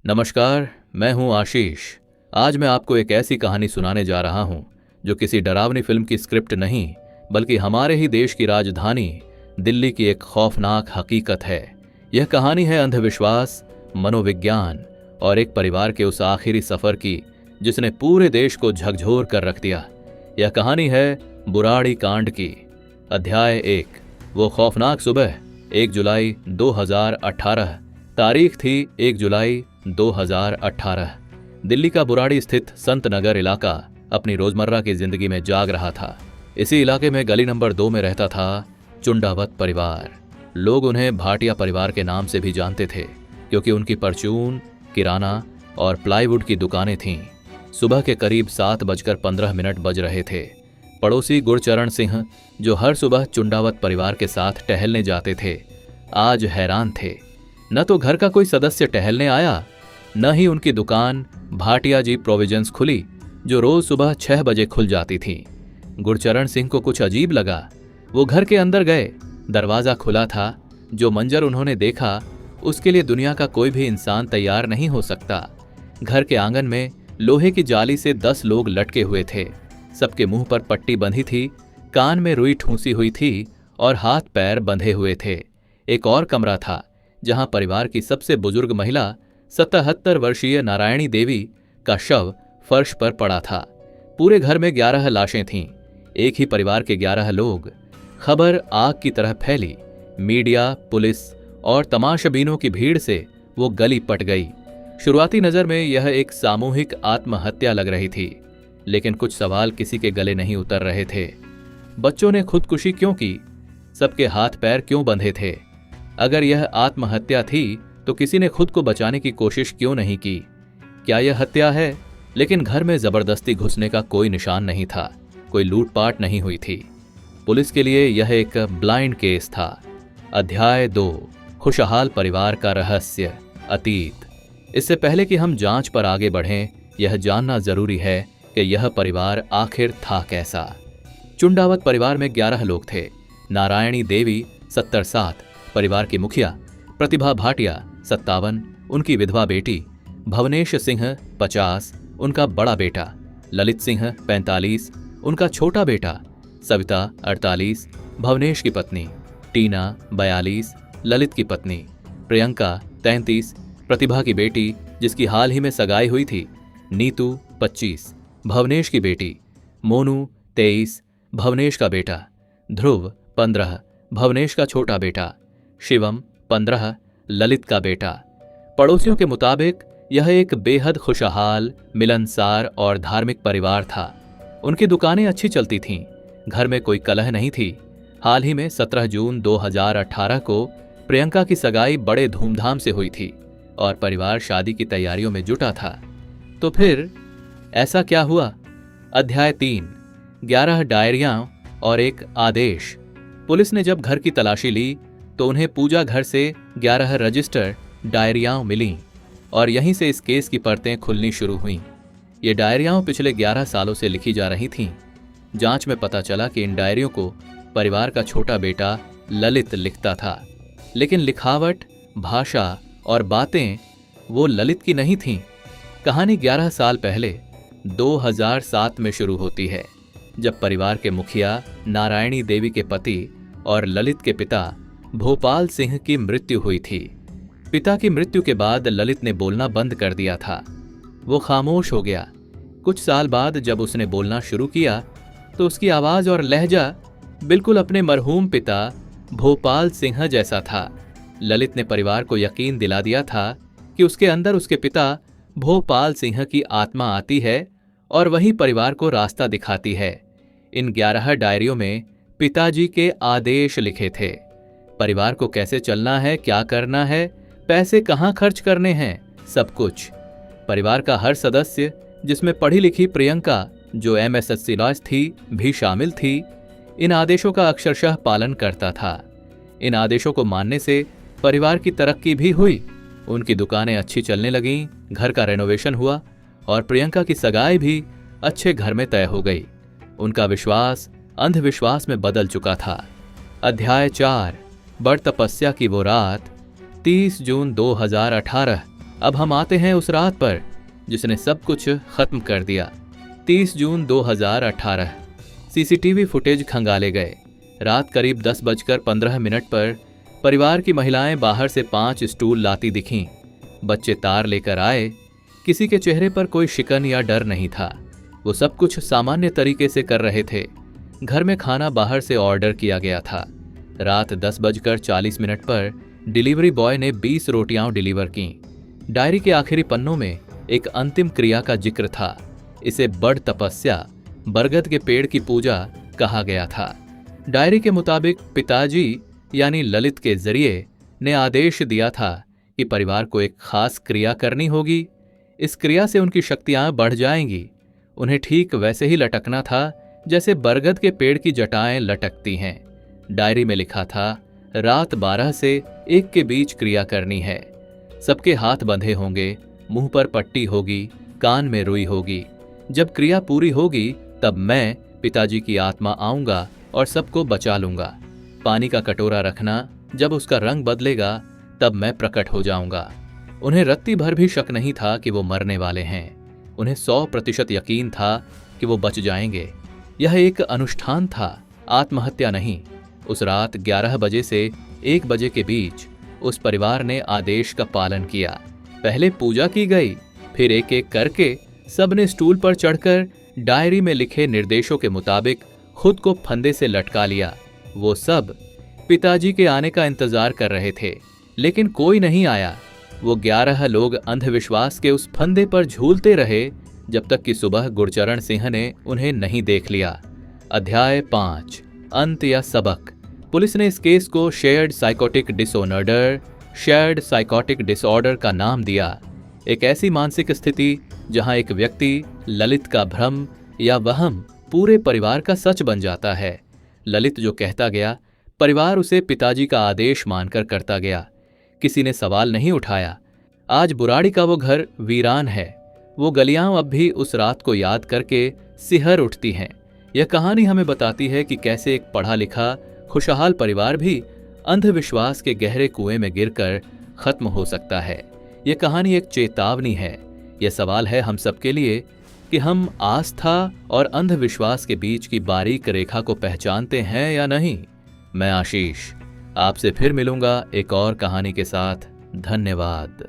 नमस्कार, मैं हूं आशीष। आज मैं आपको एक ऐसी कहानी सुनाने जा रहा हूं जो किसी डरावनी फिल्म की स्क्रिप्ट नहीं, बल्कि हमारे ही देश की राजधानी दिल्ली की एक खौफनाक हकीकत है। यह कहानी है अंधविश्वास, मनोविज्ञान और एक परिवार के उस आखिरी सफर की जिसने पूरे देश को झकझोर कर रख दिया। यह कहानी है बुराड़ी कांड की। अध्याय 1। वो खौफनाक सुबह 1 जुलाई 2018। तारीख थी 1 जुलाई 2018। दिल्ली का बुराड़ी स्थित संत नगर इलाका अपनी रोजमर्रा की जिंदगी में जाग रहा था। इसी इलाके में गली नंबर 2 में रहता था चुंडावत परिवार। लोग उन्हें भाटिया परिवार के नाम से भी जानते थे क्योंकि उनकी परचून, किराना और प्लाईवुड की दुकानें थीं। सुबह के करीब 7:15 बज रहे थे। पड़ोसी गुरचरण सिंह, जो हर सुबह चुंडावत परिवार के साथ टहलने जाते थे, आज हैरान थे। न तो घर का कोई सदस्य टहलने आया, न ही उनकी दुकान भाटिया जी प्रोविजंस खुली, जो रोज सुबह 6 बजे खुल जाती थी। गुरचरण सिंह को कुछ अजीब लगा। वो घर के अंदर गए। दरवाजा खुला था। जो मंजर उन्होंने देखा उसके लिए दुनिया का कोई भी इंसान तैयार नहीं हो सकता। घर के आंगन में लोहे की जाली से 10 लोग लटके हुए थे। सबके मुंह पर पट्टी बंधी थी, कान में रुई ठूंसी हुई थी और हाथ पैर बंधे हुए थे। एक और कमरा था जहां परिवार की सबसे बुजुर्ग महिला 77 वर्षीय नारायणी देवी का शव फर्श पर पड़ा था। पूरे घर में 11 लाशें थीं। एक ही परिवार के 11 लोग। खबर आग की तरह फैली। मीडिया, पुलिस और तमाशबीनों की भीड़ से वो गली पट गई। शुरुआती नजर में यह एक सामूहिक आत्महत्या लग रही थी, लेकिन कुछ सवाल किसी के गले नहीं उतर रहे थे। बच्चों ने खुदकुशी क्यों की? सबके हाथ पैर क्यों बंधे थे? अगर यह आत्महत्या थी तो किसी ने खुद को बचाने की कोशिश क्यों नहीं की? क्या यह हत्या है? लेकिन घर में जबरदस्ती घुसने का कोई निशान नहीं था। कोई लूटपाट नहीं हुई थी। पुलिस के लिए यह एक ब्लाइंड केस था। अध्याय 2। खुशहाल परिवार का रहस्य, अतीत। इससे पहले कि हम जांच पर आगे बढ़ें, यह जानना जरूरी है कि यह परिवार आखिर था कैसा। चुंडावत परिवार में 11 लोग थे। नारायणी देवी 70-60, परिवार की मुखिया। प्रतिभा भाटिया 57, उनकी विधवा बेटी। भवनेश सिंह 50, उनका बड़ा बेटा। ललित सिंह 45, उनका छोटा बेटा। सविता 48, भवनेश की पत्नी। टीना 42, ललित की पत्नी। प्रियंका 33, प्रतिभा की बेटी जिसकी हाल ही में सगाई हुई थी। नीतू 25, भवनेश की बेटी। मोनू 23, भवनेश का बेटा। ध्रुव 15, भवनेश का छोटा बेटा। शिवम 15, ललित का बेटा। पड़ोसियों के मुताबिक यह एक बेहद खुशहाल, मिलनसार और धार्मिक परिवार था। उनकी दुकानें अच्छी चलती थीं। घर में कोई कलह नहीं थी। हाल ही में 17 जून 2018 को प्रियंका की सगाई बड़े धूमधाम से हुई थी और परिवार शादी की तैयारियों में जुटा था। तो फिर ऐसा क्या हुआ? अध्याय 3। 11 डायरियां और एक आदेश। पुलिस ने जब घर की तलाशी ली तो उन्हें पूजा घर से 11 रजिस्टर डायरियां मिलीं और यहीं से इस केस की परतें खुलनी शुरू हुईं। ये डायरियां पिछले 11 सालों से लिखी जा रही थीं। जांच में पता चला कि इन डायरियों को परिवार का छोटा बेटा ललित लिखता था, लेकिन लिखावट, भाषा और बातें वो ललित की नहीं थीं। कहानी 11 साल पहले 2007 में शुरू होती है, जब परिवार के मुखिया नारायणी देवी के पति और ललित के पिता भोपाल सिंह की मृत्यु हुई थी। पिता की मृत्यु के बाद ललित ने बोलना बंद कर दिया था। वो खामोश हो गया। कुछ साल बाद जब उसने बोलना शुरू किया तो उसकी आवाज और लहजा बिल्कुल अपने मरहूम पिता भोपाल सिंह जैसा था। ललित ने परिवार को यकीन दिला दिया था कि उसके अंदर उसके पिता भोपाल सिंह की आत्मा आती है और वही परिवार को रास्ता दिखाती है। इन 11 डायरियों में पिताजी के आदेश लिखे थे। परिवार को कैसे चलना है, क्या करना है, पैसे कहाँ खर्च करने हैं, सब कुछ। परिवार का हर सदस्य, जिसमें पढ़ी लिखी प्रियंका जो MSSC लॉज थी भी शामिल थी, इन आदेशों का अक्षरशः पालन करता था। इन आदेशों को मानने से परिवार की तरक्की भी हुई। उनकी दुकानें अच्छी चलने लगीं, घर का रेनोवेशन हुआ और प्रियंका की सगाई भी अच्छे घर में तय हो गई। उनका विश्वास अंधविश्वास में बदल चुका था। अध्याय 4। बड़ तपस्या की वो रात। 30 जून 2018 अब हम आते हैं उस रात पर जिसने सब कुछ खत्म कर दिया। 30 जून 2018। सीसीटीवी फुटेज खंगाले गए। रात करीब 10:15 पर परिवार की महिलाएं बाहर से 5 स्टूल लाती दिखीं। बच्चे तार लेकर आए। किसी के चेहरे पर कोई शिकन या डर नहीं था। वो सब कुछ सामान्य तरीके से कर रहे थे। घर में खाना बाहर से ऑर्डर किया गया था। रात 10:40 पर डिलीवरी बॉय ने 20 रोटियां डिलीवर कीं। डायरी के आखिरी पन्नों में एक अंतिम क्रिया का जिक्र था। इसे बड़ तपस्या, बरगद के पेड़ की पूजा कहा गया था। डायरी के मुताबिक पिताजी यानी ललित के जरिए ने आदेश दिया था कि परिवार को एक खास क्रिया करनी होगी। इस क्रिया से उनकी शक्तियां बढ़ जाएंगी। उन्हें ठीक वैसे ही लटकना था जैसे बरगद के पेड़ की जटाएं लटकती हैं। डायरी में लिखा था, रात 12 से 1 के बीच क्रिया करनी है। सबके हाथ बंधे होंगे, मुंह पर पट्टी होगी, कान में रुई होगी। जब क्रिया पूरी होगी तब मैं, पिताजी की आत्मा, आऊंगा और सबको बचा लूंगा। पानी का कटोरा रखना, जब उसका रंग बदलेगा तब मैं प्रकट हो जाऊंगा। उन्हें रत्ती भर भी शक नहीं था कि वो मरने वाले हैं। उन्हें 100% यकीन था कि वो बच जाएंगे। यह एक अनुष्ठान था, आत्महत्या नहीं। उस रात 11 बजे से 1 बजे के बीच उस परिवार ने आदेश का पालन किया। पहले पूजा की गई, फिर एक एक करके सबने स्टूल पर चढ़कर डायरी में लिखे निर्देशों के मुताबिक खुद को फंदे से लटका लिया। वो सब पिताजी के आने का इंतजार कर रहे थे, लेकिन कोई नहीं आया। वो 11 लोग अंधविश्वास के उस फंदे पर झूलते रहे जब तक कि सुबह गुरचरण सिंह ने उन्हें नहीं देख लिया। अध्याय 5, अंत या सबक। पुलिस ने इस केस को शेयर्ड साइकोटिक डिसऑर्डर का नाम दिया। एक ऐसी मानसिक स्थिति जहां एक व्यक्ति ललित का भ्रम या वहम पूरे परिवार का सच बन जाता है। ललित जो कहता गया, परिवार उसे पिताजी का आदेश मानकर करता गया। किसी ने सवाल नहीं उठाया। आज बुराड़ी का वो घर वीरान है। वो गलियां अब भी उस रात को याद करके सिहर उठती हैं। यह कहानी हमें बताती है कि कैसे एक पढ़ा लिखा खुशहाल परिवार भी अंधविश्वास के गहरे कुएं में गिरकर खत्म हो सकता है। यह कहानी एक चेतावनी है। यह सवाल है हम सबके लिए कि हम आस्था और अंधविश्वास के बीच की बारीक रेखा को पहचानते हैं या नहीं। मैं आशीष आपसे फिर मिलूंगा एक और कहानी के साथ। धन्यवाद।